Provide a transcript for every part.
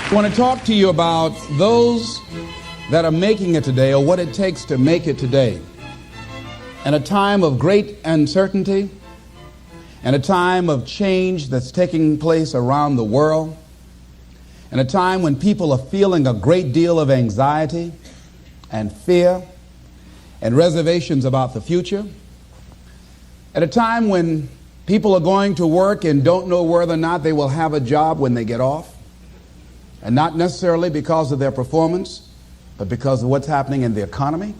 I want to talk to you about those that are making it today, or what it takes to make it today. In a time of great uncertainty, and a time of change that's taking place around the world, in a time when people are feeling a great deal of anxiety and fear and reservations about the future, at a time when people are going to work and don't know whether or not they will have a job when they get off, and not necessarily because of their performance, but because of what's happening in the economy.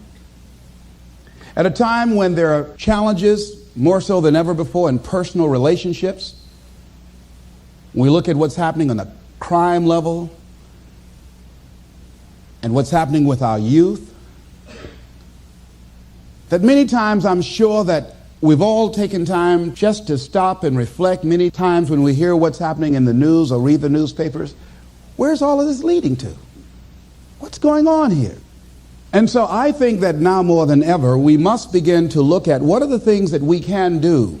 At a time when there are challenges, more so than ever before, in personal relationships. When we look at what's happening on the crime level and what's happening with our youth, that many times I'm sure that we've all taken time just to stop and reflect. Many times when we hear what's happening in the news or read the newspapers, where's all of this leading to? What's going on here? And so I think that now more than ever, we must begin to look at what are the things that we can do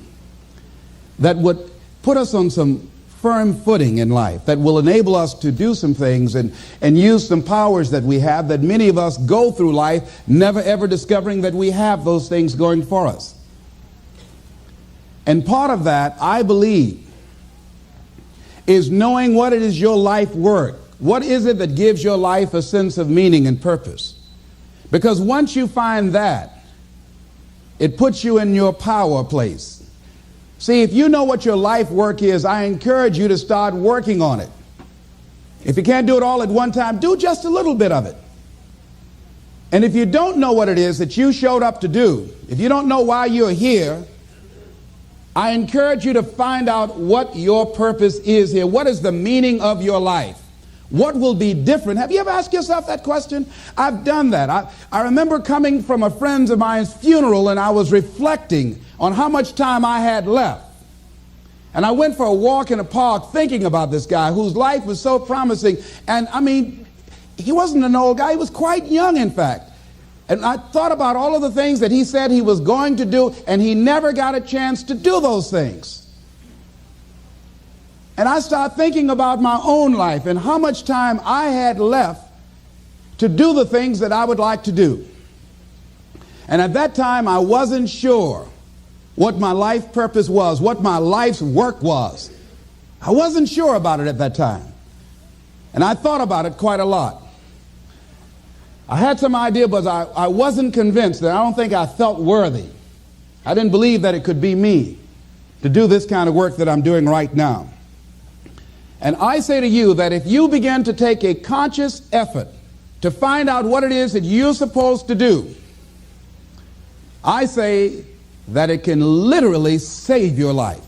that would put us on some firm footing in life, that will enable us to do some things and use some powers that we have, that many of us go through life never ever discovering that we have those things going for us. And part of that, I believe, is knowing what it is your life worth. What is it that gives your life a sense of meaning and purpose? Because once you find that, it puts you in your power place. See, if you know what your life work is, I encourage you to start working on it. If you can't do it all at one time, do just a little bit of it. And if you don't know what it is that you showed up to do, if you don't know why you're here, I encourage you to find out what your purpose is here. What is the meaning of your life? What will be different? Have you ever asked yourself that question? I've done that. I remember coming from a friend of mine's funeral, and I was reflecting on how much time I had left. And I went for a walk in a park thinking about this guy whose life was so promising. And I mean, he wasn't an old guy. He was quite young, in fact. And I thought about all of the things that he said he was going to do, and he never got a chance to do those things. And I started thinking about my own life and how much time I had left to do the things that I would like to do. And at that time, I wasn't sure what my life purpose was, what my life's work was. I wasn't sure about it at that time. And I thought about it quite a lot. I had some idea, but I wasn't convinced. That I don't think I felt worthy. I didn't believe that it could be me to do this kind of work that I'm doing right now. And I say to you that if you begin to take a conscious effort to find out what it is that you're supposed to do, I say that it can literally save your life.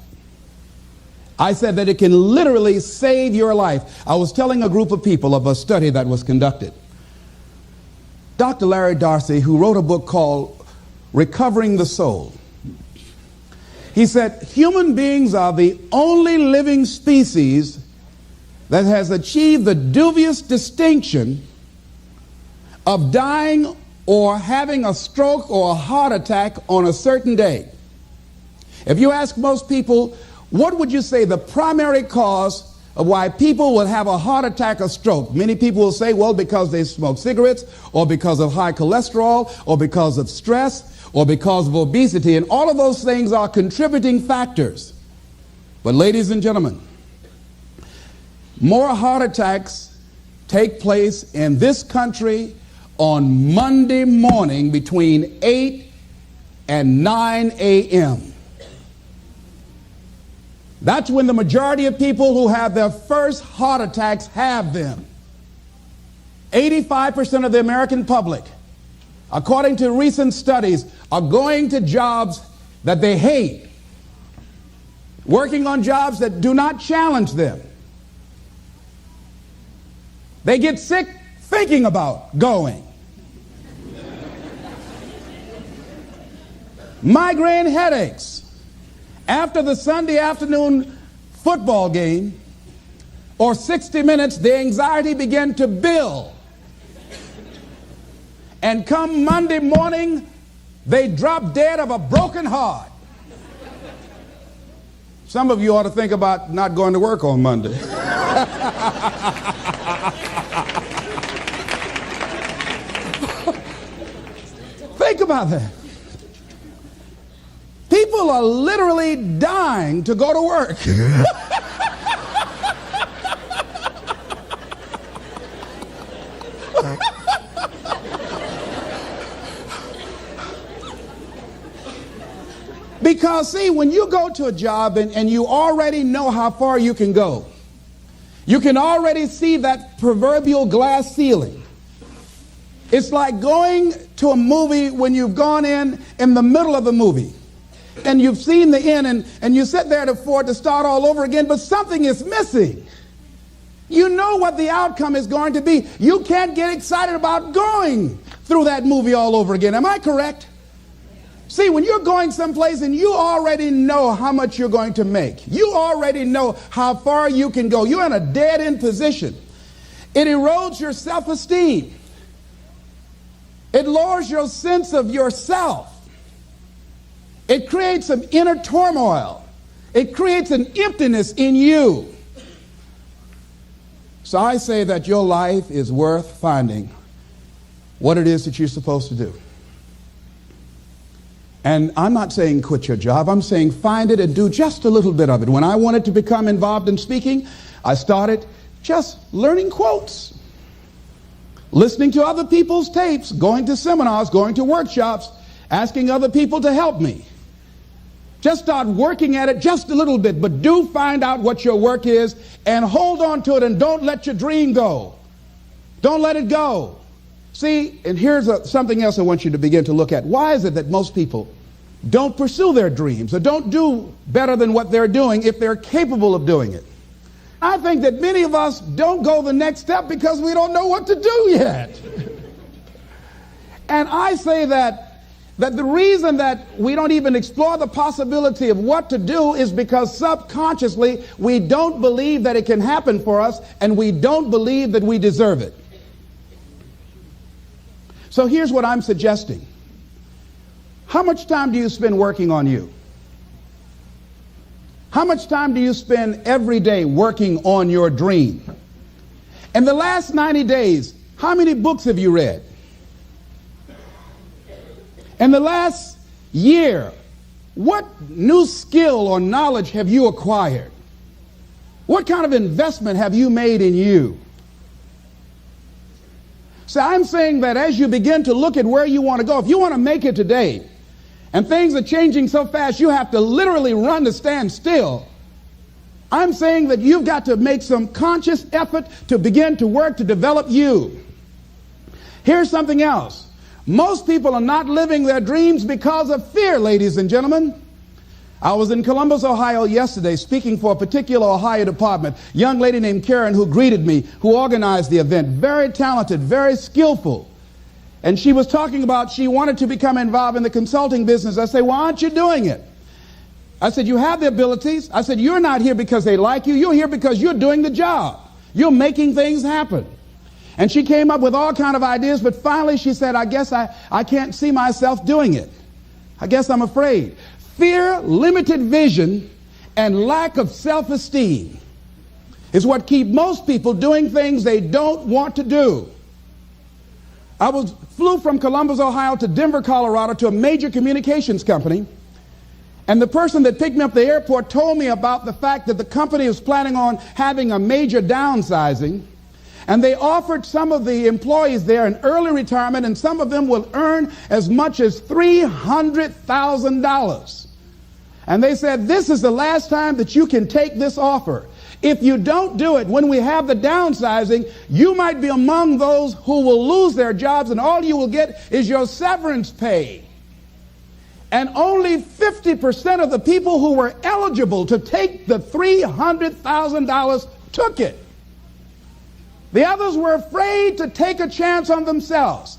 I said that it can literally save your life. I was telling a group of people of a study that was conducted. Dr. Larry Darcy, who wrote a book called Recovering the Soul, he said, human beings are the only living species that has achieved the dubious distinction of dying or having a stroke or a heart attack on a certain day. If you ask most people, what would you say the primary cause of why people will have a heart attack or stroke? Many people will say, well, because they smoke cigarettes, or because of high cholesterol, or because of stress, or because of obesity. And all of those things are contributing factors. But ladies and gentlemen, more heart attacks take place in this country on Monday morning between 8 and 9 a.m. That's when the majority of people who have their first heart attacks have them. 85% of the American public, according to recent studies, are going to jobs that they hate, working on jobs that do not challenge them. They get sick thinking about going. Migraine headaches after the Sunday afternoon football game or 60 minutes, the anxiety began to build. And come Monday morning, they drop dead of a broken heart. Some of you ought to think about not going to work on Monday. Think about that. People are literally dying to go to work. Because, see, when you go to a job and you already know how far you can go, you can already see that proverbial glass ceiling. It's like going to a movie when you've gone in the middle of the movie, and you've seen the end, and you sit there to start all over again, but something is missing. You know what the outcome is going to be. You can't get excited about going through that movie all over again. Am I correct? See, when you're going someplace and you already know how much you're going to make, you already know how far you can go, you're in a dead-end position. It erodes your self-esteem. It lowers your sense of yourself. It creates some inner turmoil. It creates an emptiness in you. So I say that your life is worth finding what it is that you're supposed to do. And I'm not saying quit your job. I'm saying find it and do just a little bit of it. When I wanted to become involved in speaking, I started just learning quotes, listening to other people's tapes, going to seminars, going to workshops, asking other people to help me. Just start working at it just a little bit, but do find out what your work is and hold on to it, and don't let your dream go. Don't let it go. See, and here's something else I want you to begin to look at. Why is it that most people don't pursue their dreams or don't do better than what they're doing if they're capable of doing it? I think that many of us don't go the next step because we don't know what to do yet. And I say that the reason that we don't even explore the possibility of what to do is because subconsciously we don't believe that it can happen for us, and we don't believe that we deserve it. So here's what I'm suggesting. How much time do you spend working on you? How much time do you spend every day working on your dream? In the last 90 days, how many books have you read? In the last year, what new skill or knowledge have you acquired? What kind of investment have you made in you? So I'm saying that as you begin to look at where you want to go, if you want to make it today, and things are changing so fast you have to literally run to stand still, I'm saying that you've got to make some conscious effort to begin to work to develop you. Here's something else. Most people are not living their dreams because of fear, ladies and gentlemen. I was in Columbus, Ohio yesterday speaking for a particular Ohio department. A young lady named Karen who greeted me, who organized the event. Very talented, very skillful. And she was talking about she wanted to become involved in the consulting business. I said, why aren't you doing it? I said, you have the abilities. I said, you're not here because they like you. You're here because you're doing the job. You're making things happen. And she came up with all kinds of ideas, but finally she said, I guess I can't see myself doing it. I guess I'm afraid. Fear, limited vision, and lack of self-esteem is what keep most people doing things they don't want to do. I flew from Columbus, Ohio to Denver, Colorado to a major communications company, and the person that picked me up at the airport told me about the fact that the company was planning on having a major downsizing, and they offered some of the employees there an early retirement, and some of them will earn as much as $300,000. And they said, this is the last time that you can take this offer. If you don't do it, when we have the downsizing, you might be among those who will lose their jobs, and all you will get is your severance pay. And only 50% of the people who were eligible to take the $300,000 took it. The others were afraid to take a chance on themselves.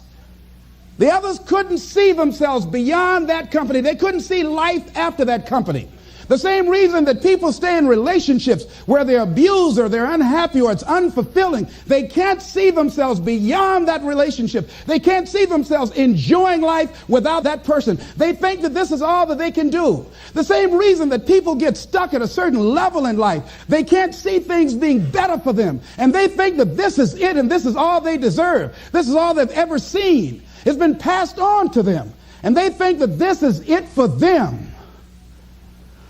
The others couldn't see themselves beyond that company. They couldn't see life after that company. The same reason that people stay in relationships where they're abused or they're unhappy or it's unfulfilling. They can't see themselves beyond that relationship. They can't see themselves enjoying life without that person. They think that this is all that they can do. The same reason that people get stuck at a certain level in life. They can't see things being better for them. And they think that this is it and this is all they deserve. This is all they've ever seen. It's been passed on to them. And they think that this is it for them.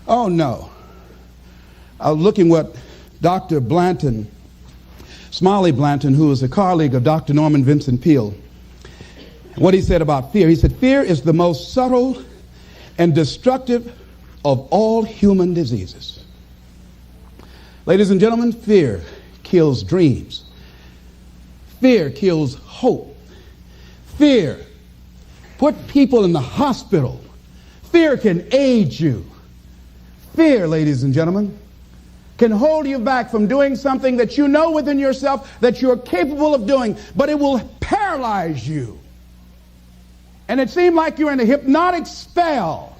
Oh, no. I was looking what Dr. Blanton, Smiley Blanton, who is a colleague of Dr. Norman Vincent Peale, what he said about fear. He said, fear is the most subtle and destructive of all human diseases. Ladies and gentlemen, fear kills dreams. Fear kills hope. Fear put people in the hospital. Fear can age you. Fear, ladies and gentlemen, can hold you back from doing something that you know within yourself that you're capable of doing, but it will paralyze you. And it seemed like you're in a hypnotic spell.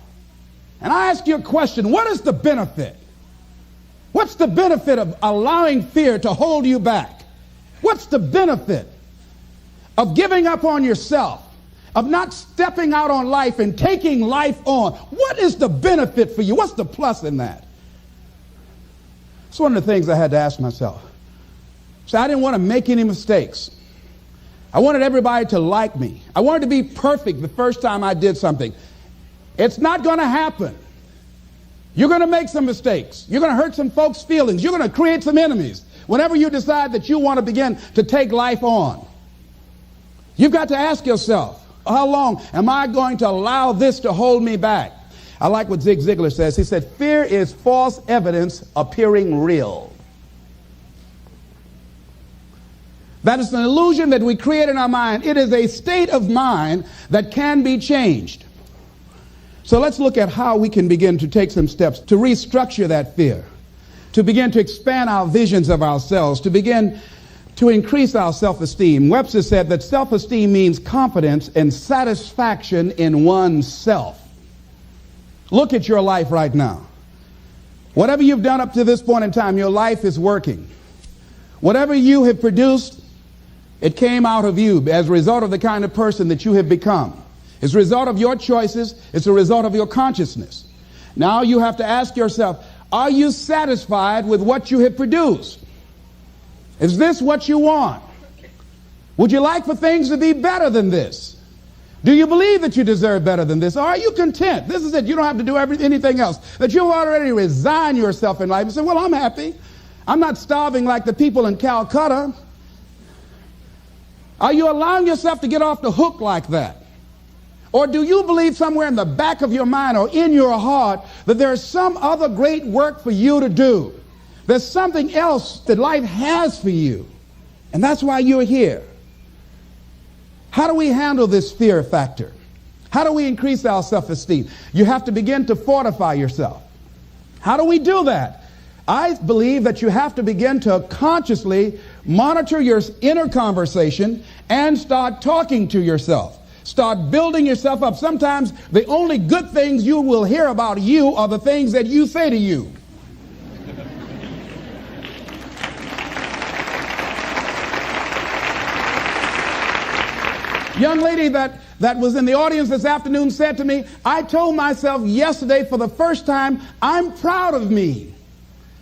And I ask you a question, what is the benefit? What's the benefit of allowing fear to hold you back? What's the benefit of giving up on yourself, of not stepping out on life and taking life on? What is the benefit for you? What's the plus in that? It's one of the things I had to ask myself. So I didn't want to make any mistakes. I wanted everybody to like me. I wanted to be perfect the first time I did something. It's not going to happen. You're going to make some mistakes. You're going to hurt some folks' feelings. You're going to create some enemies whenever you decide that you want to begin to take life on. You've got to ask yourself, how long am I going to allow this to hold me back? I like what Zig Ziglar says. He said, fear is false evidence appearing real. That is an illusion that we create in our mind. It is a state of mind that can be changed. So let's look at how we can begin to take some steps to restructure that fear, to begin to expand our visions of ourselves, to begin to increase our self-esteem. Webster said that self-esteem means confidence and satisfaction in oneself. Look at your life right now. Whatever you've done up to this point in time, your life is working. Whatever you have produced, it came out of you as a result of the kind of person that you have become. It's a result of your choices. It's a result of your consciousness. Now you have to ask yourself, are you satisfied with what you have produced? Is this what you want? Would you like for things to be better than this? Do you believe that you deserve better than this? Or are you content? This is it. You don't have to do anything else. That you've already resigned yourself in life and say, well, I'm happy. I'm not starving like the people in Calcutta. Are you allowing yourself to get off the hook like that? Or do you believe somewhere in the back of your mind or in your heart that there's some other great work for you to do? There's something else that life has for you. And that's why you're here. How do we handle this fear factor? How do we increase our self-esteem? You have to begin to fortify yourself. How do we do that? I believe that you have to begin to consciously monitor your inner conversation and start talking to yourself. Start building yourself up. Sometimes the only good things you will hear about you are the things that you say to you. Young lady that was in the audience this afternoon said to me, I told myself yesterday for the first time, I'm proud of me.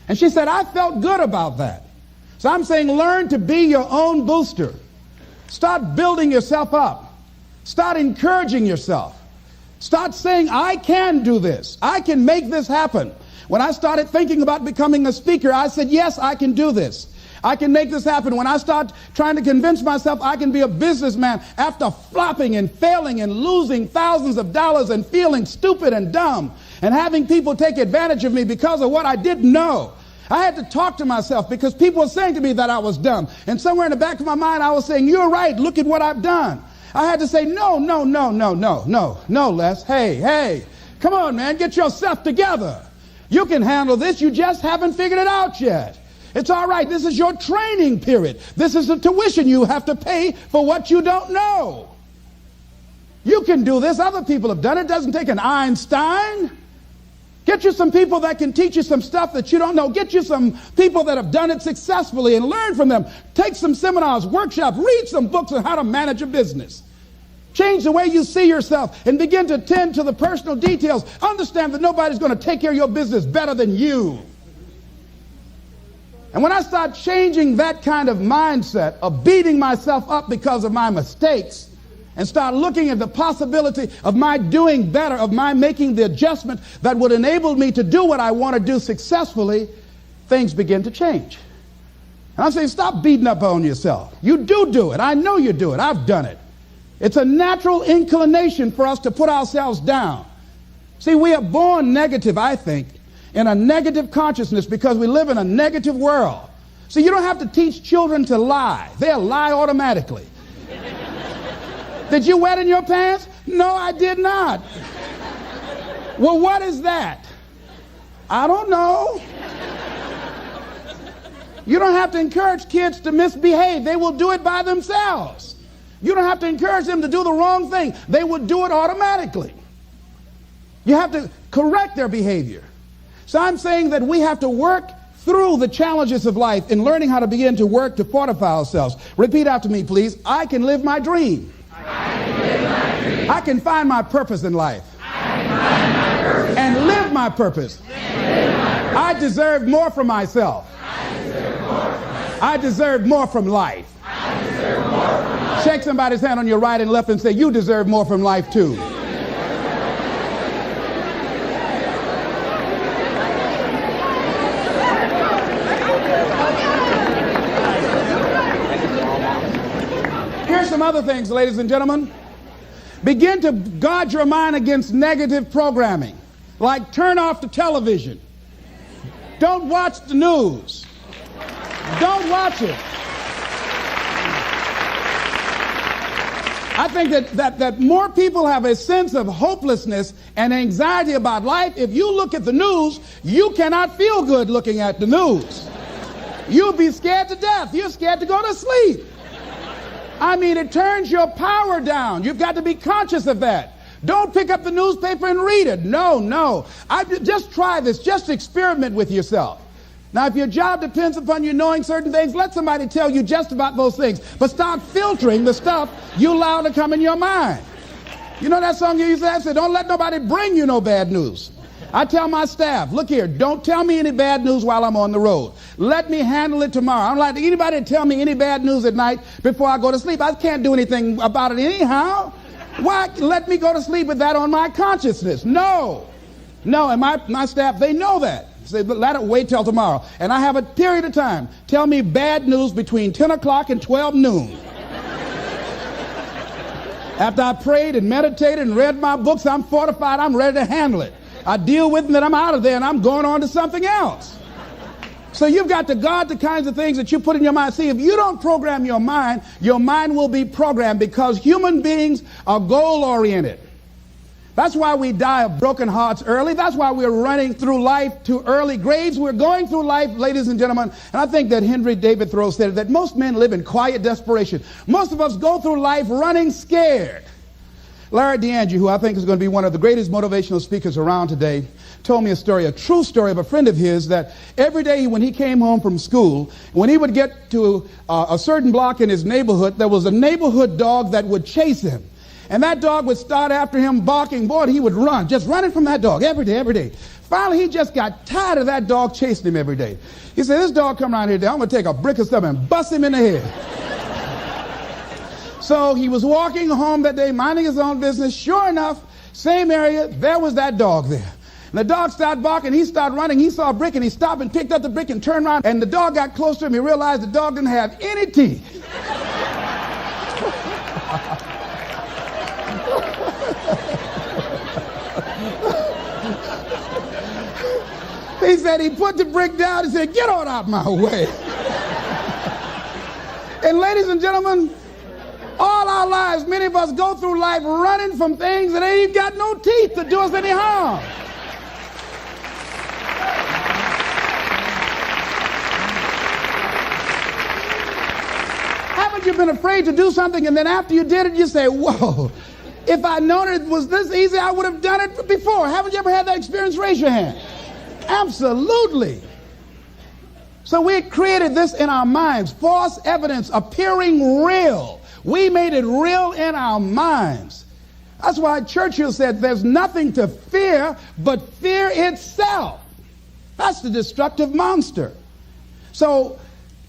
And she said, I felt good about that. So I'm saying learn to be your own booster. Start building yourself up. Start encouraging yourself. Start saying, I can do this. I can make this happen. When I started thinking about becoming a speaker, I said, yes, I can do this. I can make this happen. When I start trying to convince myself I can be a businessman after flopping and failing and losing thousands of dollars and feeling stupid and dumb and having people take advantage of me because of what I didn't know. I had to talk to myself because people were saying to me that I was dumb. And somewhere in the back of my mind, I was saying, you're right. Look at what I've done. I had to say, no, Les. Hey, come on, man. Get yourself together. You can handle this. You just haven't figured it out yet. It's all right. This is your training period. This is the tuition you have to pay for what you don't know. You can do this. Other people have done it. It doesn't take an Einstein. Get you some people that can teach you some stuff that you don't know. Get you some people that have done it successfully and learn from them. Take some seminars, workshops, read some books on how to manage a business. Change the way you see yourself and begin to tend to the personal details. Understand that nobody's going to take care of your business better than you. And when I start changing that kind of mindset of beating myself up because of my mistakes, and start looking at the possibility of my doing better, of my making the adjustment that would enable me to do what I want to do successfully, things begin to change. And I'm saying, stop beating up on yourself. You do it. I know you do it. I've done it. It's a natural inclination for us to put ourselves down. See, we are born negative, I think, in a negative consciousness because we live in a negative world. See, you don't have to teach children to lie. They'll lie automatically. Did you wet in your pants? No, I did not. Well, what is that? I don't know. You don't have to encourage kids to misbehave. They will do it by themselves. You don't have to encourage them to do the wrong thing. They will do it automatically. You have to correct their behavior. So I'm saying that we have to work through the challenges of life in learning how to begin to work to fortify ourselves. Repeat after me, please. I can live my dream. I can find my purpose in life. And live my purpose. I deserve more from myself. I deserve more from life. Shake somebody's hand on your right and left and say, you deserve more from life too. Here's some other things, ladies and gentlemen. Begin to guard your mind against negative programming, like turn off the television. Don't watch the news. Don't watch it. I think that more people have a sense of hopelessness and anxiety about life. If you look at the news, you cannot feel good looking at the news. You'll be scared to death. You're scared to go to sleep. I mean, it turns your power down. You've got to be conscious of that. Don't pick up the newspaper and read it. No. Just try this. Just experiment with yourself. Now, if your job depends upon you knowing certain things, let somebody tell you just about those things. But start filtering the stuff you allow to come in your mind. You know that song you used to have? Say, don't let nobody bring you no bad news. I tell my staff, look here, don't tell me any bad news while I'm on the road. Let me handle it tomorrow. I don't like anybody to tell me any bad news at night before I go to sleep. I can't do anything about it anyhow. Why let me go to sleep with that on my consciousness? No, and my staff, they know that. Say, let it wait till tomorrow. And I have a period of time. Tell me bad news between 10 o'clock and 12 noon. After I prayed and meditated and read my books, I'm fortified, I'm ready to handle it. I deal with it, and then I'm out of there, and I'm going on to something else. So you've got to guard the kinds of things that you put in your mind. See, if you don't program your mind will be programmed, because human beings are goal-oriented. That's why we die of broken hearts early. That's why we're running through life to early graves. We're going through life, ladies and gentlemen, and I think that Henry David Thoreau said that most men live in quiet desperation. Most of us go through life running scared. Larry DeAndre, who I think is going to be one of the greatest motivational speakers around today, told me a story, a true story of a friend of his, that every day when he came home from school, when he would get to a certain block in his neighborhood, there was a neighborhood dog that would chase him. And that dog would start after him barking. Boy, he would run, just running from that dog every day. Finally, he just got tired of that dog chasing him every day. He said, this dog come around here today, I'm going to take a brick of stuff and bust him in the head. So he was walking home that day, minding his own business. Sure enough, same area, there was that dog there. And the dog started barking, he started running, he saw a brick, and he stopped and picked up the brick and turned around, and the dog got close to him. He realized the dog didn't have any teeth. He said he put the brick down and said, get on out my way. And ladies and gentlemen, all our lives, many of us go through life running from things that ain't even got no teeth to do us any harm. Haven't you been afraid to do something, and then after you did it, you say, whoa, if I'd known it was this easy, I would have done it before. Haven't you ever had that experience? Raise your hand. Absolutely. So we created this in our minds, false evidence appearing real. We made it real in our minds. That's why Churchill said there's nothing to fear but fear itself. That's the destructive monster. So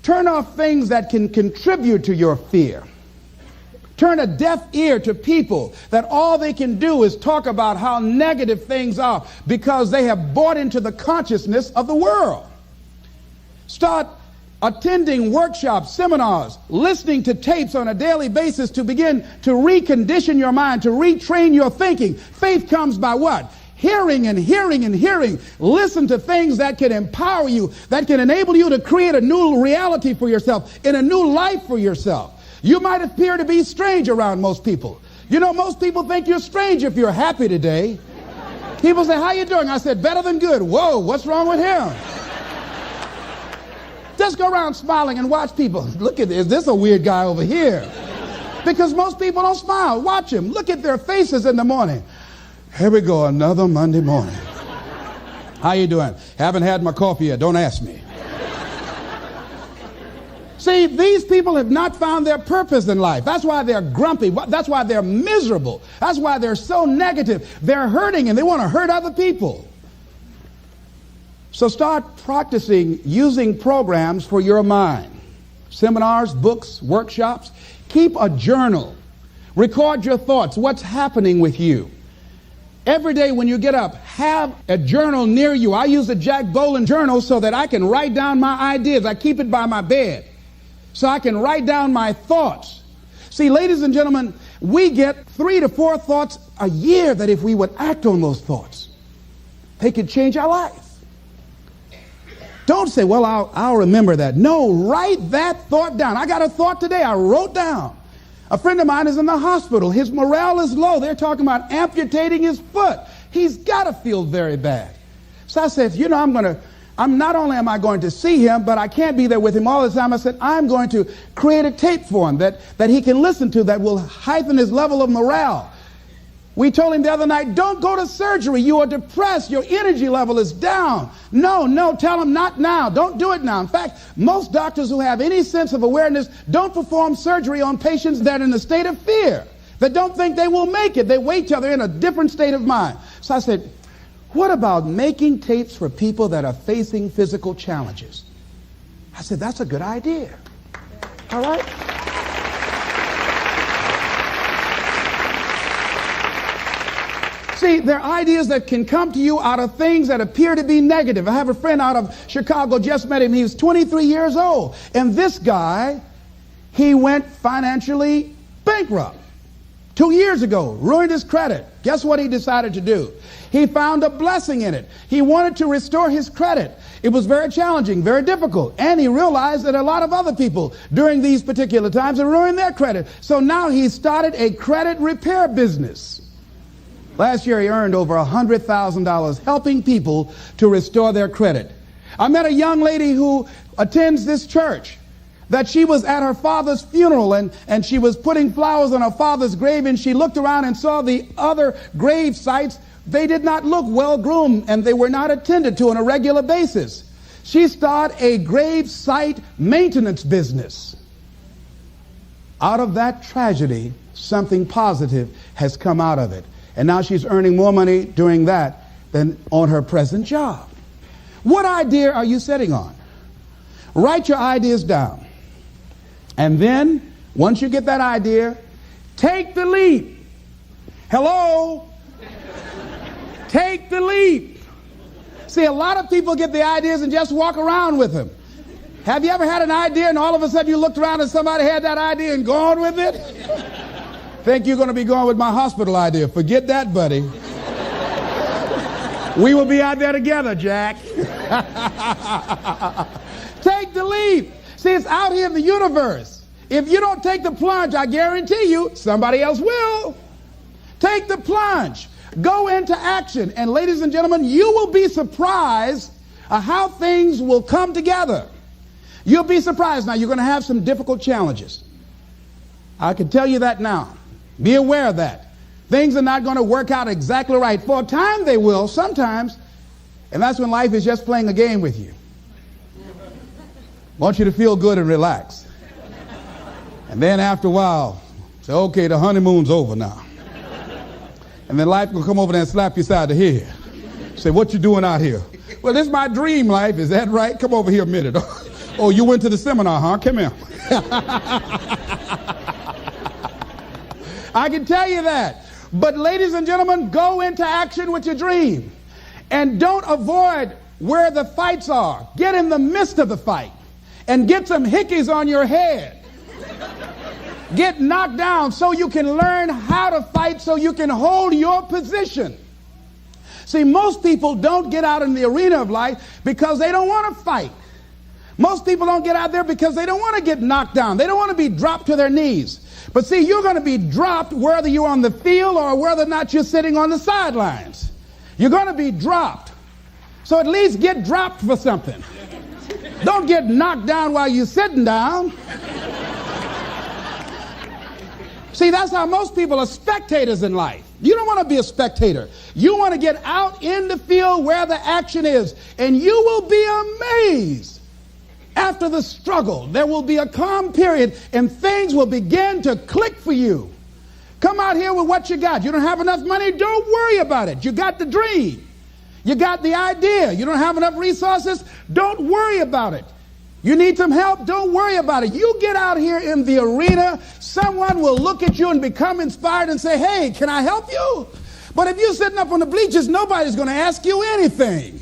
turn off things that can contribute to your fear. turn a deaf ear to people that all they can do is talk about how negative things are because they have bought into the consciousness of the world. Start attending workshops, seminars, listening to tapes on a daily basis to begin to recondition your mind, to retrain your thinking. Faith comes by what? Hearing and hearing and hearing. Listen to things that can empower you, that can enable you to create a new reality for yourself, in a new life for yourself. You might appear to be strange around most people. You know, most people think you're strange if you're happy today. People say, how you doing? I said, better than good. Whoa, what's wrong with him? Just go around smiling and watch people. Look at this. Is this a weird guy over here? Because most people don't smile. Watch them. Look at their faces in the morning. Here we go, another Monday morning. How you doing? Haven't had my coffee yet. Don't ask me. See, these people have not found their purpose in life. That's why they're grumpy. That's why they're miserable. That's why they're so negative. They're hurting and they want to hurt other people. So start practicing using programs for your mind. Seminars, books, workshops. Keep a journal. Record your thoughts. What's happening with you? Every day when you get up, have a journal near you. I use a Jack Boland journal so that I can write down my ideas. I keep it by my bed so I can write down my thoughts. See, ladies and gentlemen, we get 3 to 4 thoughts a year that if we would act on those thoughts, they could change our life. Don't say, well, I'll remember that. No, write that thought down. I got a thought today I wrote down. A friend of mine is in the hospital. His morale is low. They're talking about amputating his foot. He's got to feel very bad. So I said, you know, not only am I going to see him, but I can't be there with him all the time. I said, I'm going to create a tape for him that he can listen to that will heighten his level of morale. We told him the other night, don't go to surgery. You are depressed. Your energy level is down. No, tell him not now. Don't do it now. In fact, most doctors who have any sense of awareness don't perform surgery on patients that are in a state of fear, that don't think they will make it. They wait till they're in a different state of mind. So I said, what about making tapes for people that are facing physical challenges? I said, that's a good idea. All right? See, there are ideas that can come to you out of things that appear to be negative. I have a friend out of Chicago, just met him. He was 23 years old. And this guy, he went financially bankrupt 2 years ago, ruined his credit. Guess what he decided to do? He found a blessing in it. He wanted to restore his credit. It was very challenging, very difficult. And he realized that a lot of other people during these particular times had ruined their credit. So now he started a credit repair business. Last year he earned over $100,000 helping people to restore their credit. I met a young lady who attends this church, that she was at her father's funeral and she was putting flowers on her father's grave, and she looked around and saw the other grave sites. They did not look well groomed and they were not attended to on a regular basis. She started a grave site maintenance business. Out of that tragedy, something positive has come out of it. And now she's earning more money doing that than on her present job. What idea are you sitting on? Write your ideas down. And then, once you get that idea, take the leap. Hello? Take the leap. See, a lot of people get the ideas and just walk around with them. Have you ever had an idea and all of a sudden you looked around and somebody had that idea and gone with it? Think you're going to be going with my hospital idea. Forget that, buddy. We will be out there together, Jack. Take the leap. See, it's out here in the universe. If you don't take the plunge, I guarantee you, somebody else will. Take the plunge. Go into action. And ladies and gentlemen, you will be surprised at how things will come together. You'll be surprised. Now, you're going to have some difficult challenges. I can tell you that now. Be aware of that. Things are not going to work out exactly right. For a time they will, sometimes. And that's when life is just playing a game with you. Want you to feel good and relax. And then after a while, say, okay, the honeymoon's over now. And then life will come over there and slap you side the head. Say, what you doing out here? Well, this is my dream life. Is that right? Come over here a minute. Oh, you went to the seminar, huh? Come here. I can tell you that. But ladies and gentlemen, go into action with your dream. And don't avoid where the fights are. Get in the midst of the fight and get some hickeys on your head. Get knocked down so you can learn how to fight, so you can hold your position. See, most people don't get out in the arena of life because they don't want to fight. Most people don't get out there because they don't want to get knocked down. They don't want to be dropped to their knees. But see, you're going to be dropped whether you're on the field or whether or not you're sitting on the sidelines. You're going to be dropped. So at least get dropped for something. Don't get knocked down while you're sitting down. See, that's how most people are spectators in life. You don't want to be a spectator. You want to get out in the field where the action is, and you will be amazed. After the struggle, there will be a calm period, and things will begin to click for you. Come out here with what you got. You don't have enough money? Don't worry about it. You got the dream. You got the idea. You don't have enough resources? Don't worry about it. You need some help? Don't worry about it. You get out here in the arena, someone will look at you and become inspired and say, hey, can I help you? But if you're sitting up on the bleachers, nobody's going to ask you anything.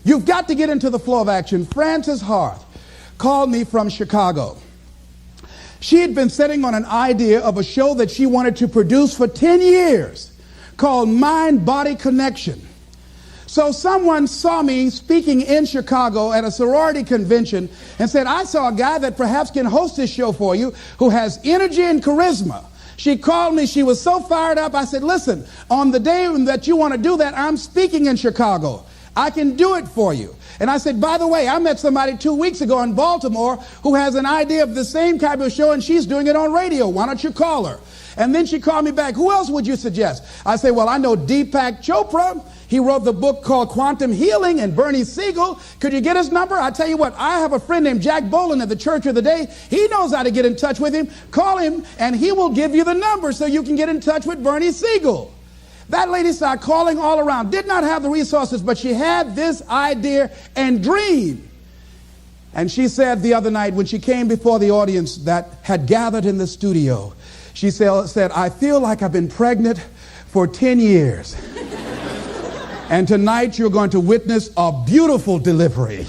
You've got to get into the flow of action. Frances Hart called me from Chicago. She had been sitting on an idea of a show that she wanted to produce for 10 years called Mind-Body Connection. So someone saw me speaking in Chicago at a sorority convention and said, I saw a guy that perhaps can host this show for you who has energy and charisma. She called me. She was so fired up. I said, listen, on the day that you want to do that, I'm speaking in Chicago. I can do it for you. And I said, by the way, I met somebody 2 weeks ago in Baltimore who has an idea of the same type of show, and she's doing it on radio. Why don't you call her? And then she called me back. Who else would you suggest? I said, well, I know Deepak Chopra. He wrote the book called Quantum Healing, and Bernie Siegel. Could you get his number? I tell you what, I have a friend named Jack Boland at the Church of the Day. He knows how to get in touch with him. Call him, and he will give you the number so you can get in touch with Bernie Siegel. That lady started calling all around. Did not have the resources, but she had this idea and dream. And she said the other night when she came before the audience that had gathered in the studio, she said, I feel like I've been pregnant for 10 years. And tonight you're going to witness a beautiful delivery.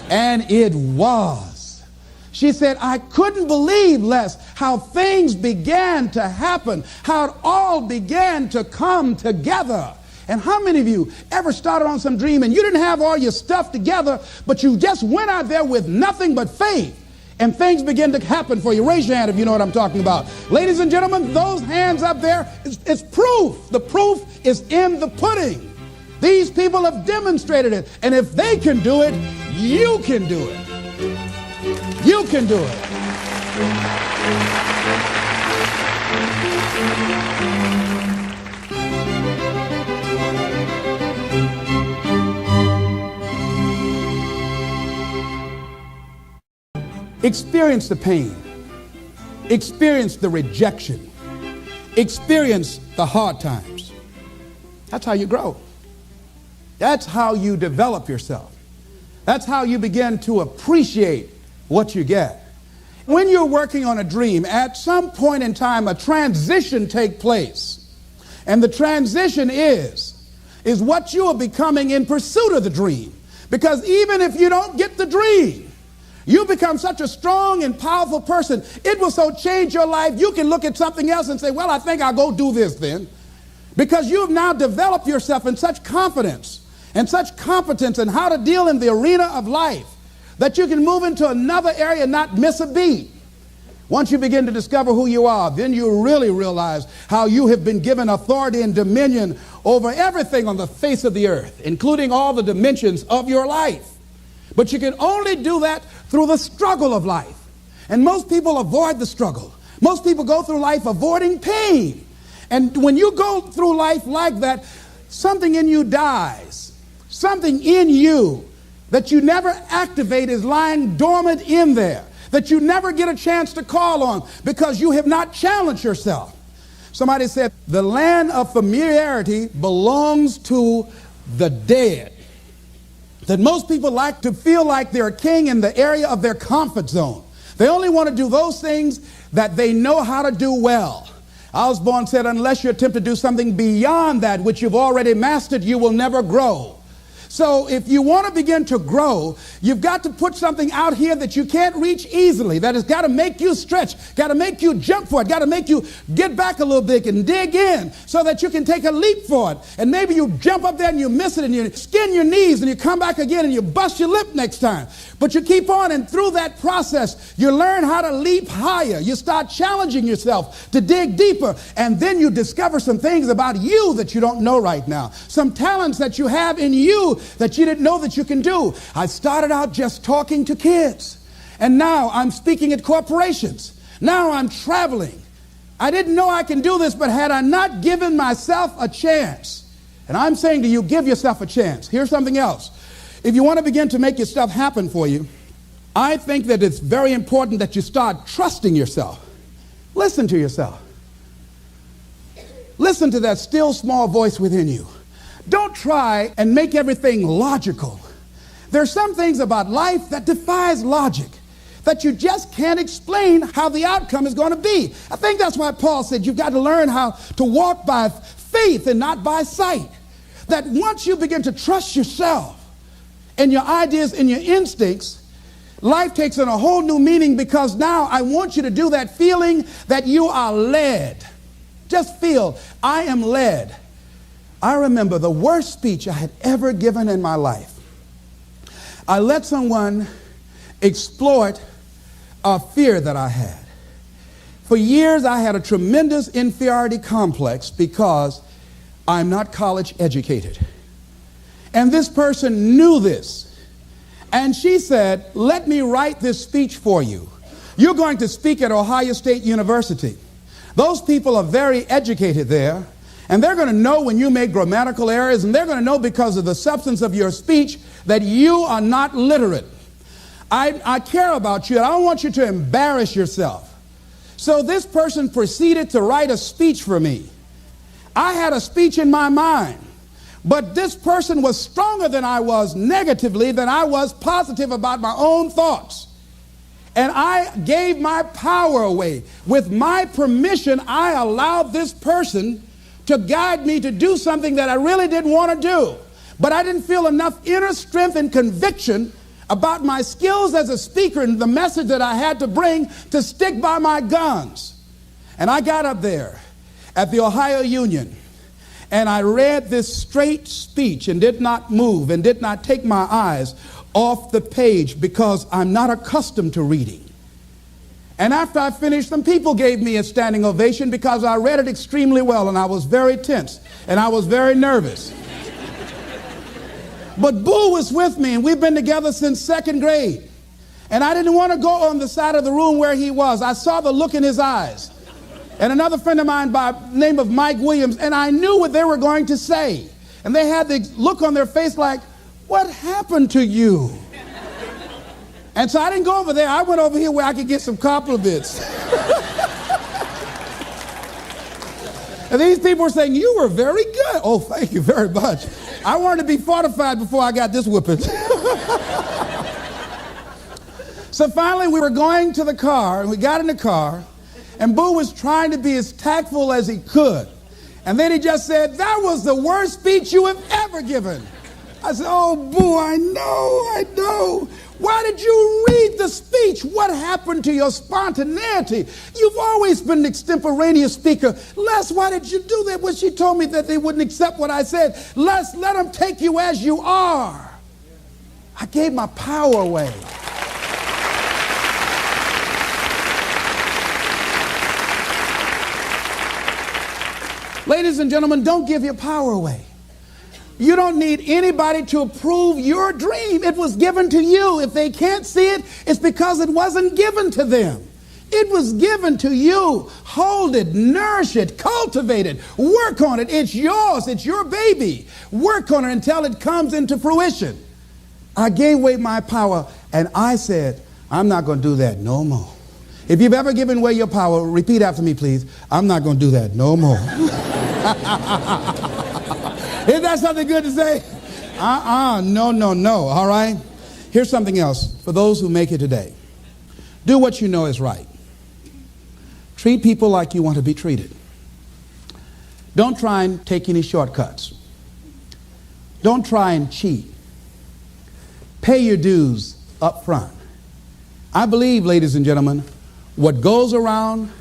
And it was. She said, I couldn't believe, Les, how things began to happen, how it all began to come together. And how many of you ever started on some dream and you didn't have all your stuff together, but you just went out there with nothing but faith, and things begin to happen for you? Raise your hand if you know what I'm talking about. Ladies and gentlemen, those hands up there, it's proof. The proof is in the pudding. These people have demonstrated it. And if they can do it, you can do it. You can do it. Experience the pain. Experience the rejection. Experience the hard times. That's how you grow. That's how you develop yourself. That's how you begin to appreciate what you get. When you're working on a dream, at some point in time, a transition takes place. And the transition is what you are becoming in pursuit of the dream. Because even if you don't get the dream, you become such a strong and powerful person. It will so change your life, you can look at something else and say, well, I think I'll go do this then. Because you have now developed yourself in such confidence and such competence in how to deal in the arena of life that you can move into another area and not miss a beat. Once you begin to discover who you are, then you really realize how you have been given authority and dominion over everything on the face of the earth, including all the dimensions of your life. But you can only do that through the struggle of life. And most people avoid the struggle. Most people go through life avoiding pain. And when you go through life like that, something in you dies. Something in you that you never activate is lying dormant in there, that you never get a chance to call on because you have not challenged yourself. Somebody said, the land of familiarity belongs to the dead. That most people like to feel like they're a king in the area of their comfort zone. They only want to do those things that they know how to do well. Osborne said, unless you attempt to do something beyond that which you've already mastered, you will never grow. So if you want to begin to grow, you've got to put something out here that you can't reach easily, that has got to make you stretch, got to make you jump for it, got to make you get back a little bit and dig in so that you can take a leap for it. And maybe you jump up there and you miss it and you skin your knees and you come back again and you bust your lip next time. But you keep on, and through that process, you learn how to leap higher. You start challenging yourself to dig deeper, and then you discover some things about you that you don't know right now, some talents that you have in you that you didn't know that you can do. I started out just talking to kids, and now I'm speaking at corporations. Now I'm traveling. I didn't know I can do this, but had I not given myself a chance, and I'm saying to you, give yourself a chance. Here's something else. If you want to begin to make your stuff happen for you, I think that it's very important that you start trusting yourself. Listen to yourself. Listen to that still small voice within you. Don't try and make everything logical. There's some things about life that defies logic, that you just can't explain how the outcome is going to be. I think that's why Paul said you've got to learn how to walk by faith and not by sight. That once you begin to trust yourself and your ideas and your instincts, life takes on a whole new meaning, because now I want you to do that feeling that you are led. Just feel, I am led. I remember the worst speech I had ever given in my life. I let someone exploit a fear that I had. For years I had a tremendous inferiority complex because I'm not college educated. And this person knew this. And she said, let me write this speech for you. You're going to speak at Ohio State University. Those people are very educated there, and they're going to know when you make grammatical errors, and they're going to know because of the substance of your speech that you are not literate. I care about you, and I don't want you to embarrass yourself. So this person proceeded to write a speech for me. I had a speech in my mind, but this person was stronger than I was negatively than I was positive about my own thoughts. And I gave my power away. With my permission, I allowed this person to guide me to do something that I really didn't want to do. But I didn't feel enough inner strength and conviction about my skills as a speaker and the message that I had to bring to stick by my guns. And I got up there at the Ohio Union, and I read this straight speech and did not move and did not take my eyes off the page because I'm not accustomed to reading. And after I finished, some people gave me a standing ovation because I read it extremely well, and I was very tense and I was very nervous. But Boo was with me, and we've been together since second grade. And I didn't want to go on the side of the room where he was. I saw the look in his eyes. And another friend of mine by the name of Mike Williams, and I knew what they were going to say. And they had the look on their face like, what happened to you? And so I didn't go over there. I went over here where I could get some compliments. And these people were saying, you were very good. Oh, thank you very much. I wanted to be fortified before I got this whipping. So finally we were going to the car, and we got in the car, and Boo was trying to be as tactful as he could. And then he just said, that was the worst speech you have ever given. I said, oh, Boo, I know. Why did you read the speech? What happened to your spontaneity? You've always been an extemporaneous speaker. Les, why did you do that? When she told me that they wouldn't accept what I said. Les, let them take you as you are. I gave my power away. Ladies and gentlemen, don't give your power away. You don't need anybody to approve your dream. It was given to you. If they can't see it, it's because it wasn't given to them. It was given to you. Hold it, nourish it, cultivate it, work on it. It's yours. It's your baby. Work on it until it comes into fruition. I gave away my power, and I said, I'm not going to do that no more. If you've ever given away your power, repeat after me, please. I'm not going to do that no more. Isn't that something good to say? No, all right? Here's something else for those who make it today. Do what you know is right. Treat people like you want to be treated. Don't try and take any shortcuts. Don't try and cheat. Pay your dues up front. I believe, ladies and gentlemen, what goes around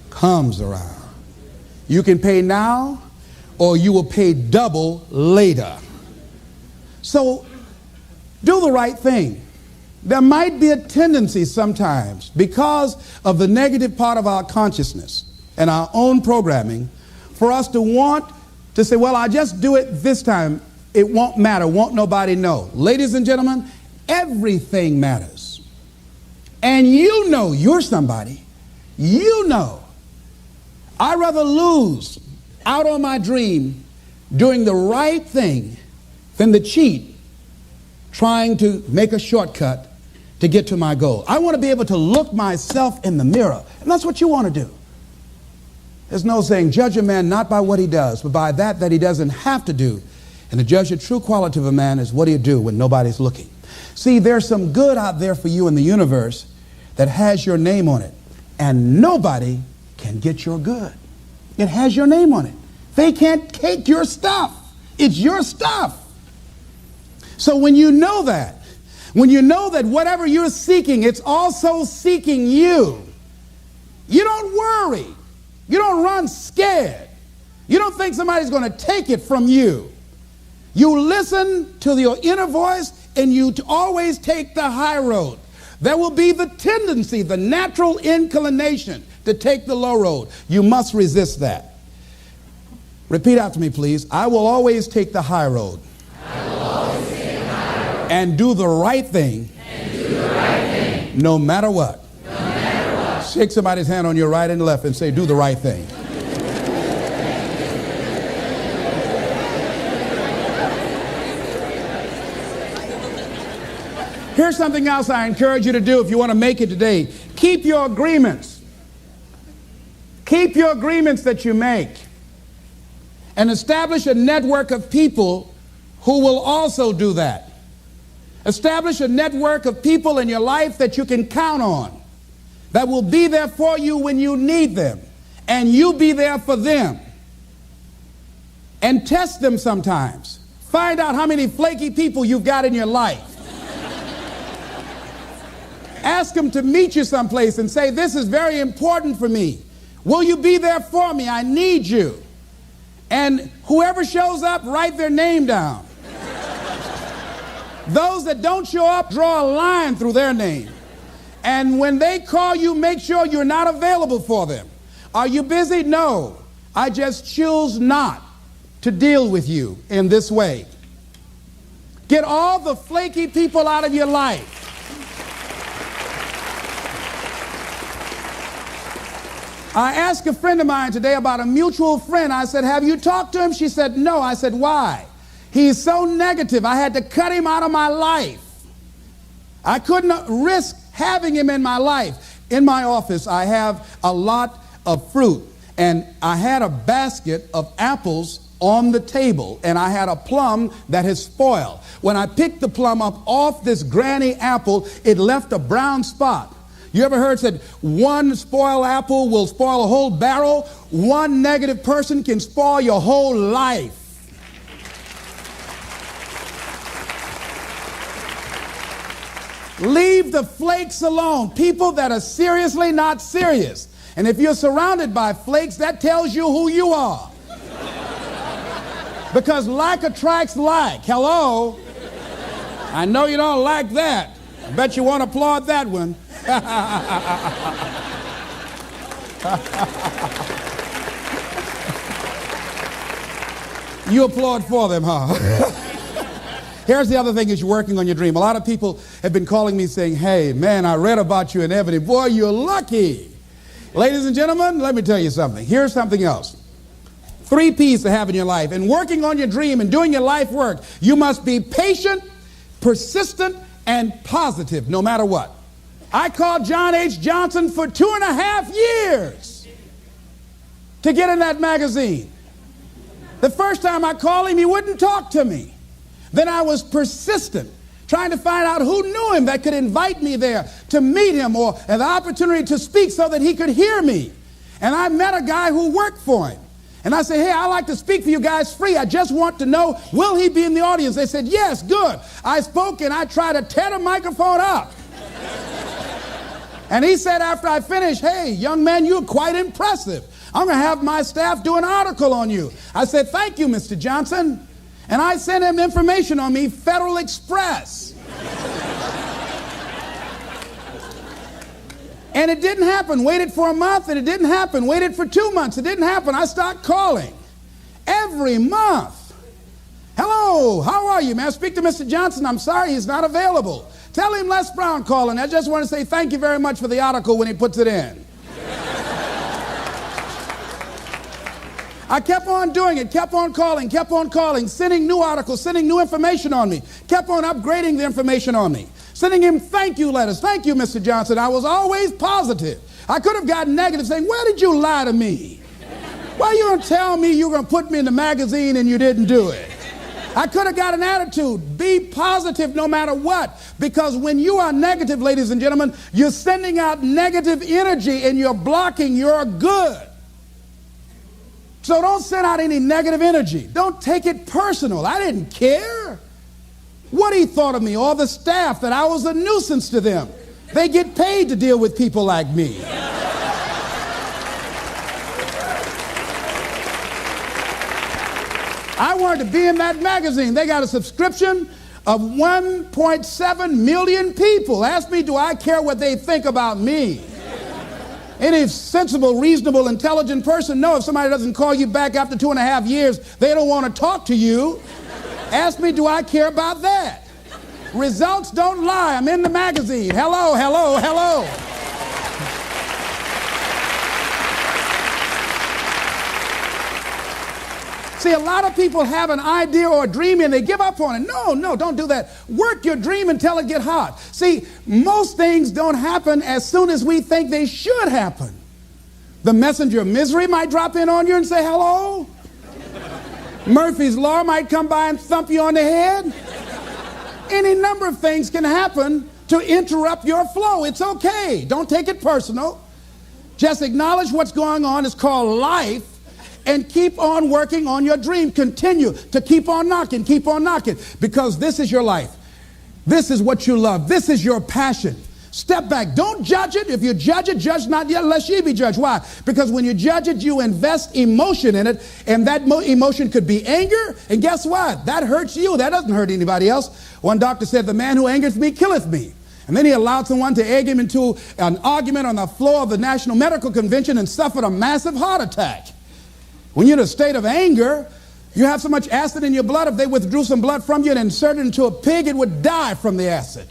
comes around. You can pay now, or you will pay double later. So do the right thing. There might be a tendency sometimes, because of the negative part of our consciousness and our own programming, for us to want to say, well, I'll just do it this time. It won't matter. Won't nobody know. Ladies and gentlemen, everything matters. And you know you're somebody. You know. I'd rather lose out on my dream doing the right thing than to cheat trying to make a shortcut to get to my goal. I want to be able to look myself in the mirror, and that's what you want to do. There's no saying, judge a man not by what he does, but by that he doesn't have to do. And to judge the true quality of a man is what do you do when nobody's looking. See, there's some good out there for you in the universe that has your name on it, and nobody can get your good. It has your name on it. They can't take your stuff. It's your stuff. So when you know that whatever you're seeking, it's also seeking you, you don't worry. You don't run scared. You don't think somebody's going to take it from you. You listen to your inner voice, and you always take the high road. There will be the tendency, the natural inclination to take the low road. You must resist that. Repeat after me, please. I will always take the high road. I will always take the high road. And do the right thing. And do the right thing. No matter what. No matter what. Shake somebody's hand on your right and left and say, do the right thing. Here's something else I encourage you to do if you want to make it today. Keep your agreements. Keep your agreements that you make. And establish a network of people who will also do that. Establish a network of people in your life that you can count on, that will be there for you when you need them, and you be there for them. And test them sometimes. Find out how many flaky people you've got in your life. Ask them to meet you someplace and say, this is very important for me. Will you be there for me? I need you. And whoever shows up, write their name down. Those that don't show up, draw a line through their name. And when they call you, make sure you're not available for them. Are you busy? No. I just choose not to deal with you in this way. Get all the flaky people out of your life. I asked a friend of mine today about a mutual friend. I said, have you talked to him? She said, no. I said, why? He's so negative. I had to cut him out of my life. I couldn't risk having him in my life. In my office, I have a lot of fruit, and I had a basket of apples on the table, and I had a plum that had spoiled. When I picked the plum up off this granny apple, it left a brown spot. You ever heard said one spoiled apple will spoil a whole barrel? One negative person can spoil your whole life. Leave the flakes alone. People that are seriously not serious. And if you're surrounded by flakes, that tells you who you are. Because like attracts like. Hello? I know you don't like that. I bet you won't applaud that one. You applaud for them, huh? Here's the other thing is you're working on your dream. A lot of people have been calling me saying, hey, man, I read about you in Ebony. Boy, you're lucky. Ladies and gentlemen, let me tell you something. Here's something else. 3 P's to have in your life. In working on your dream and doing your life work, you must be patient, persistent, and positive, no matter what. I called John H. Johnson for 2.5 years to get in that magazine. The first time I called him, he wouldn't talk to me. Then I was persistent trying to find out who knew him that could invite me there to meet him or an opportunity to speak so that he could hear me. And I met a guy who worked for him. And I said, hey, I'd like to speak for you guys free. I just want to know, will he be in the audience? They said, yes, good. I spoke and I tried to tear the microphone up. And he said after I finished, hey, young man, you're quite impressive. I'm going to have my staff do an article on you. I said, thank you, Mr. Johnson. And I sent him information on me, Federal Express. And it didn't happen. Waited for a month and it didn't happen. Waited for 2 months. It didn't happen. I started calling every month. Hello, how are you, man? Speak to Mr. Johnson. I'm sorry, he's not available. Tell him Les Brown calling. I just want to say thank you very much for the article when he puts it in. I kept on doing it, kept on calling, sending new articles, sending new information on me, kept on upgrading the information on me, sending him thank you letters. Thank you, Mr. Johnson. I was always positive. I could have gotten negative saying, where did you lie to me? Why you going to tell me you were going to put me in the magazine and you didn't do it? I could have got an attitude. Be positive no matter what. Because when you are negative, ladies and gentlemen, you're sending out negative energy and you're blocking your good. So don't send out any negative energy. Don't take it personal. I didn't care what he thought of me or the staff, that I was a nuisance to them. They get paid to deal with people like me. I wanted to be in that magazine. They got a subscription of 1.7 million people. Ask me, do I care what they think about me? Any sensible, reasonable, intelligent person knows if somebody doesn't call you back after 2.5 years, they don't want to talk to you. Ask me, do I care about that? Results don't lie. I'm in the magazine. Hello, hello, hello. See, a lot of people have an idea or a dream and they give up on it. No, don't do that. Work your dream until it gets hot. See, most things don't happen as soon as we think they should happen. The messenger of misery might drop in on you and say hello. Murphy's Law might come by and thump you on the head. Any number of things can happen to interrupt your flow. It's okay. Don't take it personal. Just acknowledge what's going on. It's called life. And keep on working on your dream. Continue to keep on knocking, because this is your life. This is what you love. This is your passion. Step back. Don't judge it. If you judge it, judge not yet, lest ye be judged. Why? Because when you judge it, you invest emotion in it, and that emotion could be anger, and guess what? That hurts you. That doesn't hurt anybody else. One doctor said, the man who angereth me killeth me. And then he allowed someone to egg him into an argument on the floor of the National Medical Convention and suffered a massive heart attack. When you're in a state of anger, you have so much acid in your blood, if they withdrew some blood from you and inserted it into a pig, it would die from the acid.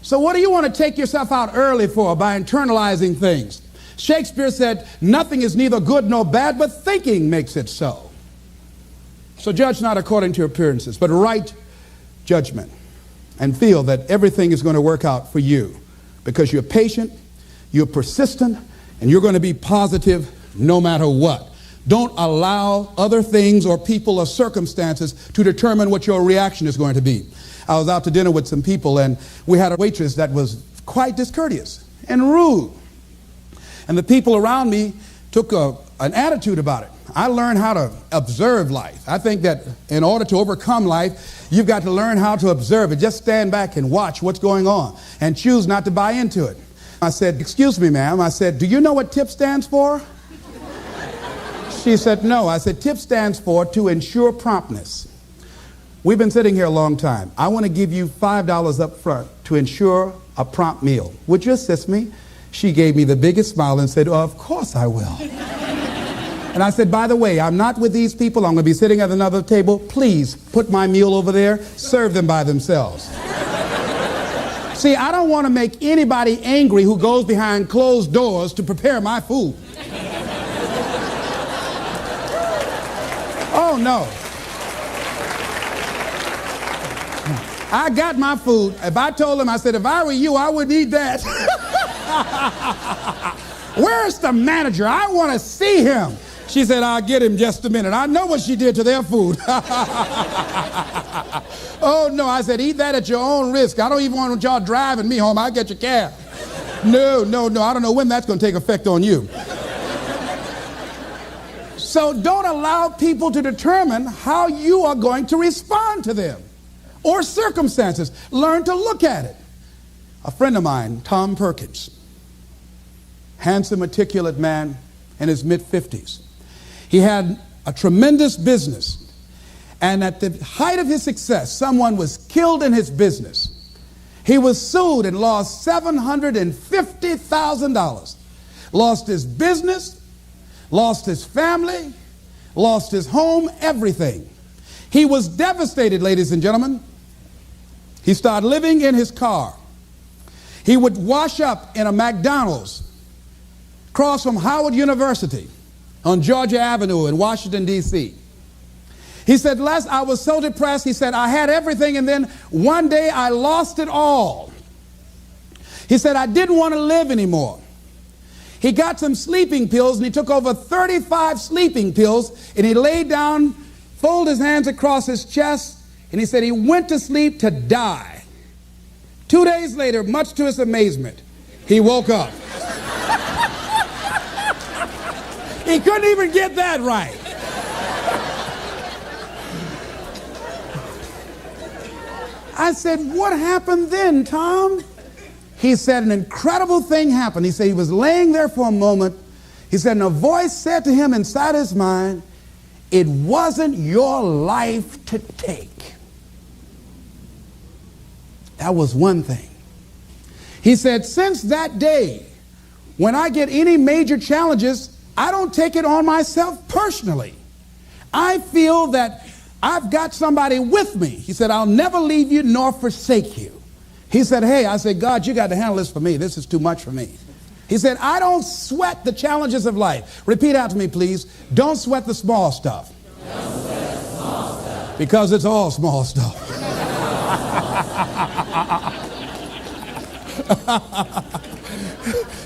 So what do you want to take yourself out early for by internalizing things? Shakespeare said, nothing is neither good nor bad, but thinking makes it so. So judge not according to your appearances, but right judgment, and feel that everything is going to work out for you because you're patient, you're persistent, and you're going to be positive no matter what. Don't allow other things or people or circumstances to determine what your reaction is going to be. I was out to dinner with some people, and we had a waitress that was quite discourteous and rude. And the people around me took an attitude about it. I learned how to observe life. I think that in order to overcome life, you've got to learn how to observe it. Just stand back and watch what's going on and choose not to buy into it. I said, excuse me, ma'am. I said, do you know what TIP stands for? She said, no. I said, TIP stands for to ensure promptness. We've been sitting here a long time. I want to give you $5 up front to ensure a prompt meal. Would you assist me? She gave me the biggest smile and said, oh, of course I will. And I said, by the way, I'm not with these people. I'm going to be sitting at another table. Please put my meal over there. Serve them by themselves. See, I don't want to make anybody angry who goes behind closed doors to prepare my food. Oh, no. I got my food. If I told them, I said, if I were you, I wouldn't eat that. Where's the manager? I want to see him. She said, I'll get him just a minute. I know what she did to their food. Oh, no. I said, eat that at your own risk. I don't even want y'all driving me home. I'll get your cab. No. I don't know when that's going to take effect on you. So don't allow people to determine how you are going to respond to them or circumstances. Learn to look at it. A friend of mine, Tom Perkins, handsome, articulate man in his mid-50s. He had a tremendous business. And at the height of his success, someone was killed in his business. He was sued and lost $750,000. Lost his business, lost his family, lost his home, everything. He was devastated, ladies and gentlemen. He started living in his car. He would wash up in a McDonald's across from Howard University on Georgia Avenue in Washington, D.C. He said, Les, I was so depressed. He said, I had everything, and then one day I lost it all. He said, I didn't want to live anymore. He got some sleeping pills, and he took over 35 sleeping pills, and he laid down, folded his hands across his chest, and he said he went to sleep to die. 2 days later, much to his amazement, he woke up. He couldn't even get that right. I said, what happened then, Tom? He said an incredible thing happened. He said he was laying there for a moment. He said, and a voice said to him inside his mind, it wasn't your life to take. That was one thing. He said, since that day, when I get any major challenges, I don't take it on myself personally. I feel that I've got somebody with me. He said, I'll never leave you nor forsake you. He said, hey, I said, God, you got to handle this for me. This is too much for me. He said, I don't sweat the challenges of life. Repeat after me, please. Don't sweat the small stuff. Don't sweat the small stuff. Because it's all small stuff.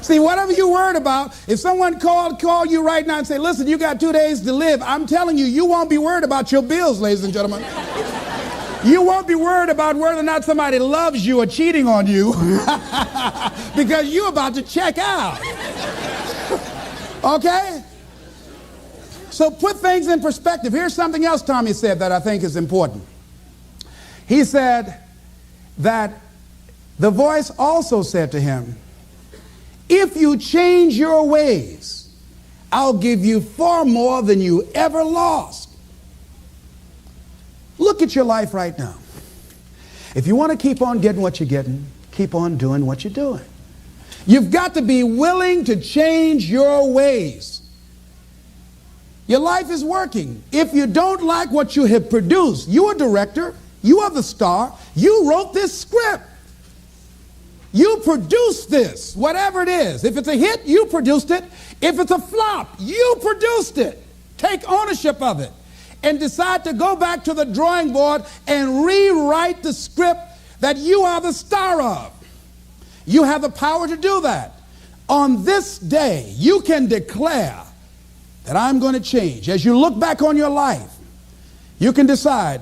See, whatever you're worried about, if someone called you right now and say, listen, you got 2 days to live, I'm telling you, you won't be worried about your bills, ladies and gentlemen. You won't be worried about whether or not somebody loves you or cheating on you because you're about to check out. Okay? So put things in perspective. Here's something else Tommy said that I think is important. He said that the voice also said to him, if you change your ways, I'll give you far more than you ever lost. Look at your life right now. If you want to keep on getting what you're getting, keep on doing what you're doing. You've got to be willing to change your ways. Your life is working. If you don't like what you have produced, you're a director, you are the star, you wrote this script. You produced this, whatever it is. If it's a hit, you produced it. If it's a flop, you produced it. Take ownership of it and decide to go back to the drawing board and rewrite the script that you are the star of. You have the power to do that. On this day, you can declare that I'm going to change. As you look back on your life, you can decide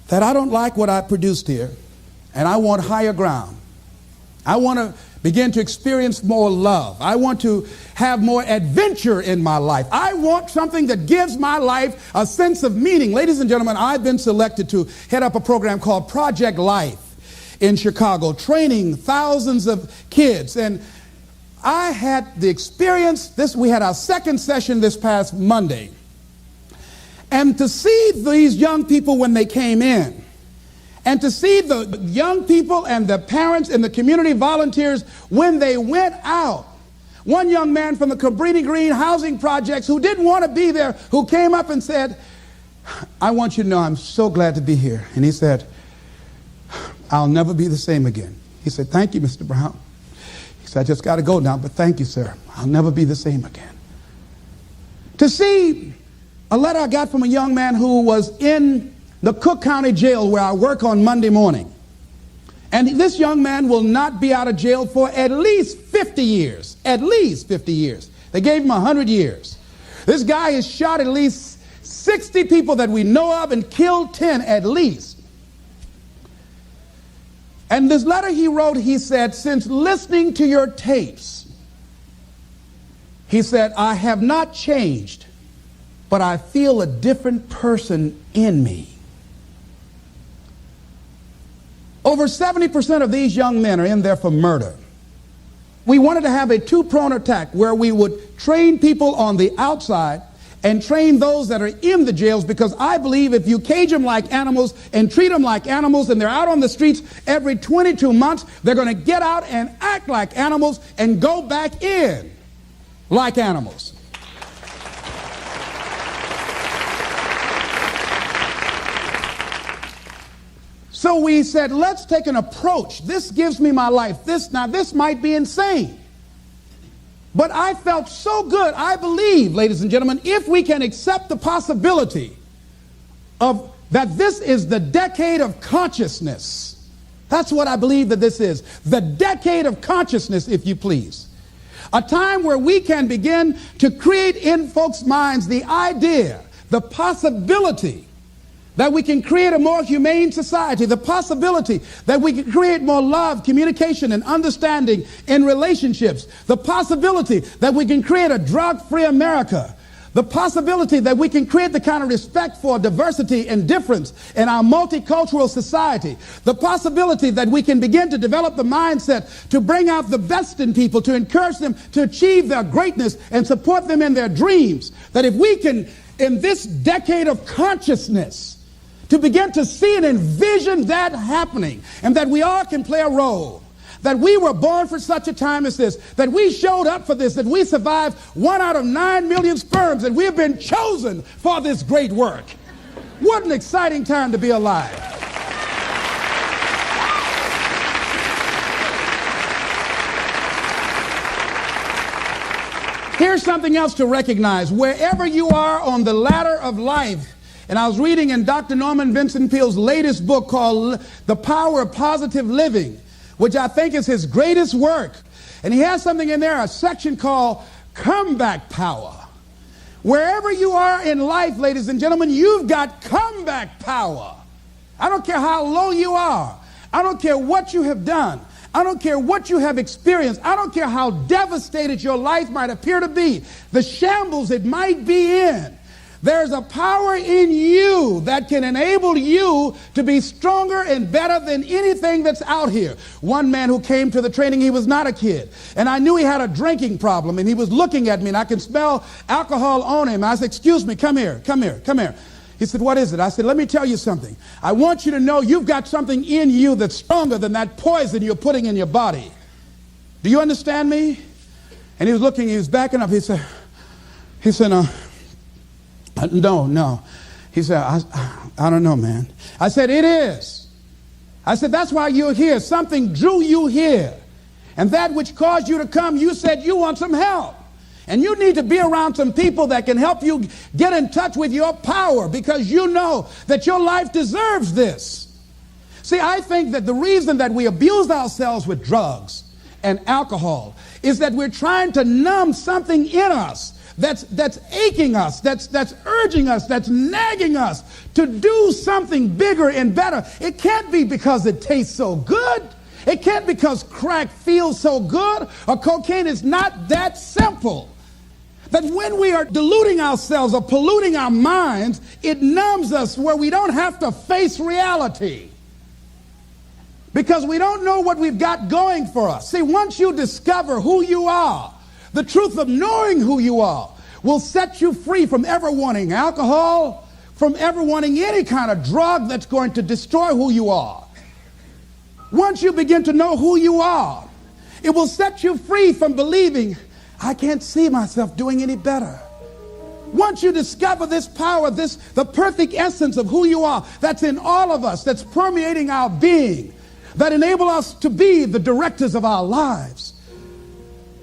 that I don't like what I produced here, and I want higher ground. I want to begin to experience more love. I want to have more adventure in my life. I want something that gives my life a sense of meaning. Ladies and gentlemen, I've been selected to head up a program called Project Life in Chicago, training thousands of kids. And I had the experience, we had our second session this past Monday. And to see these young people when they came in, and to see the young people and the parents and the community volunteers when they went out. One young man from the Cabrini Green housing projects who didn't want to be there, who came up and said, I want you to know I'm so glad to be here. And he said, I'll never be the same again. He said, thank you, Mr. Brown. He said, I just got to go now, but thank you, sir. I'll never be the same again. To see a letter I got from a young man who was in the Cook County Jail where I work on Monday morning. And this young man will not be out of jail for at least 50 years. At least 50 years. They gave him 100 years. This guy has shot at least 60 people that we know of and killed 10 at least. And this letter he wrote, he said, since listening to your tapes, he said, I have not changed, but I feel a different person in me. Over 70% of these young men are in there for murder. We wanted to have a two-pronged attack where we would train people on the outside and train those that are in the jails, because I believe if you cage them like animals and treat them like animals and they're out on the streets every 22 months, they're going to get out and act like animals and go back in like animals. So we said, let's take an approach. This gives me my life. This might be insane. But I felt so good. I believe, ladies and gentlemen, if we can accept the possibility of that this is the decade of consciousness. That's what I believe that this is. The decade of consciousness, if you please. A time where we can begin to create in folks' minds the idea, the possibility that we can create a more humane society, the possibility that we can create more love, communication, and understanding in relationships, the possibility that we can create a drug-free America, the possibility that we can create the kind of respect for diversity and difference in our multicultural society, the possibility that we can begin to develop the mindset to bring out the best in people, to encourage them to achieve their greatness and support them in their dreams, that if we can, in this decade of consciousness, to begin to see and envision that happening, and that we all can play a role, that we were born for such a time as this, that we showed up for this, that we survived 1 out of 9 million sperms, and we have been chosen for this great work. What an exciting time to be alive. Here's something else to recognize. Wherever you are on the ladder of life, and I was reading in Dr. Norman Vincent Peale's latest book called The Power of Positive Living, which I think is his greatest work. And he has something in there, a section called Comeback Power. Wherever you are in life, ladies and gentlemen, you've got comeback power. I don't care how low you are. I don't care what you have done. I don't care what you have experienced. I don't care how devastated your life might appear to be, the shambles it might be in. There's a power in you that can enable you to be stronger and better than anything that's out here. One man who came to the training, he was not a kid. And I knew he had a drinking problem. And he was looking at me, and I could smell alcohol on him. I said, excuse me, come here. He said, what is it? I said, let me tell you something. I want you to know you've got something in you that's stronger than that poison you're putting in your body. Do you understand me? And he was looking, he was backing up. He said, no. He said, I don't know, man. I said, it is. I said, that's why you're here. Something drew you here. And that which caused you to come, you said you want some help. And you need to be around some people that can help you get in touch with your power, because you know that your life deserves this. See, I think that the reason that we abuse ourselves with drugs and alcohol is that we're trying to numb something in us that's aching us, that's urging us, that's nagging us to do something bigger and better. It can't be because it tastes so good. It can't be because crack feels so good, or cocaine. Is not that simple. That when we are deluding ourselves or polluting our minds, it numbs us where we don't have to face reality, because we don't know what we've got going for us. See, once you discover who you are, the truth of knowing who you are will set you free from ever wanting alcohol, from ever wanting any kind of drug that's going to destroy who you are. Once you begin to know who you are, it will set you free from believing, I can't see myself doing any better. Once you discover this power, the perfect essence of who you are, that's in all of us, that's permeating our being, that enable us to be the directors of our lives,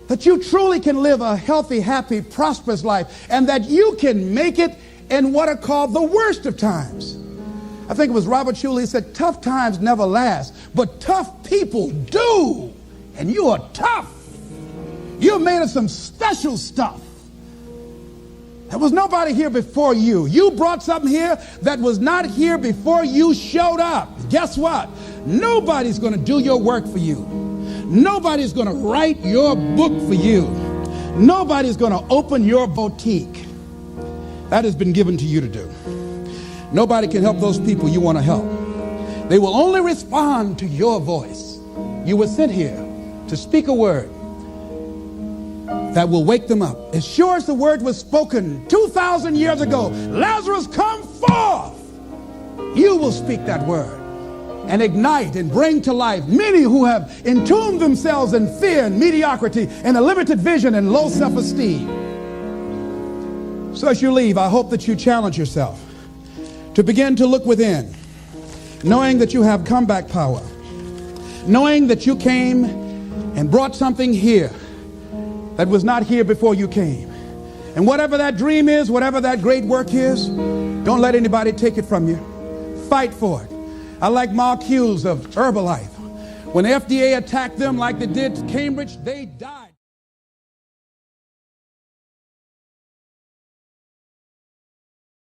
that you truly can live a healthy, happy, prosperous life, and that you can make it in what are called the worst of times. I think it was Robert Schuller, he said, tough times never last, but tough people do. And you are tough. You're made of some special stuff. There was nobody here before you. You brought something here that was not here before you showed up. Guess what? Nobody's going to do your work for you. Nobody's going to write your book for you. Nobody's going to open your boutique. That has been given to you to do. Nobody can help those people you want to help. They will only respond to your voice. You were sent here to speak a word that will wake them up. As sure as the word was spoken 2,000 years ago, Lazarus, come forth. You will speak that word and ignite and bring to life many who have entombed themselves in fear and mediocrity and a limited vision and low self-esteem. So as you leave, I hope that you challenge yourself to begin to look within, knowing that you have comeback power, knowing that you came and brought something here that was not here before you came. And whatever that dream is, whatever that great work is, don't let anybody take it from you. Fight for it. I like Mark Hughes of Herbalife. When the FDA attacked them like they did Cambridge, they died.